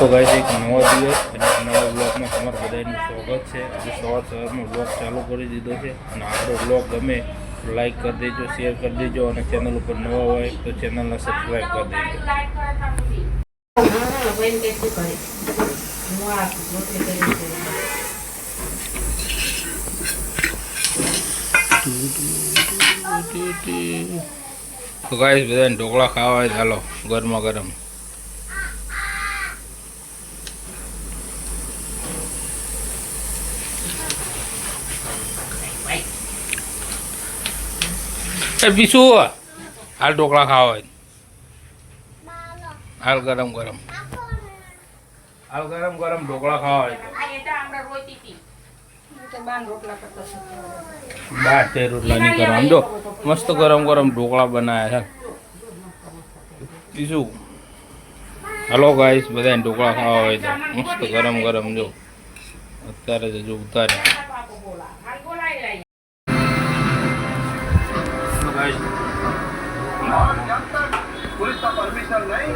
તો ગાઈસ એક નવા દિવસ અને નવા બ્લોગમાં તમારું બધાનું સ્વાગત છે. આજે સવારમાં બ્લોગ ચાલુ કરી દીધો છે અને આપણો બ્લોગ ગમે લાઈક કરી દેજો, શેર કરી દેજો અને ચેનલ ઉપર નવા હોય તો ચેનલને સબસ્ક્રાઈબ કરી દેજો. તો ગાઈસ બધાને ઢોકળા ખાવા હોય ચાલો ગરમા ગરમ. પીશું હાલ ઢોકળા ખાવા હોય હાલ ગરમ ગરમ ઢોકળા ખાવા હોય બાર તે રોટલા નહીં કરવા આમ જો મસ્ત ગરમ ગરમ ઢોકળા બનાવ્યા છે પીશું. હલો ગાઈસ બધાને ઢોકળા ખાવા હોય તો મસ્ત ગરમ ગરમ જો અત્યારે જ જો ઉતારે. पुलिस का परमिशन नहीं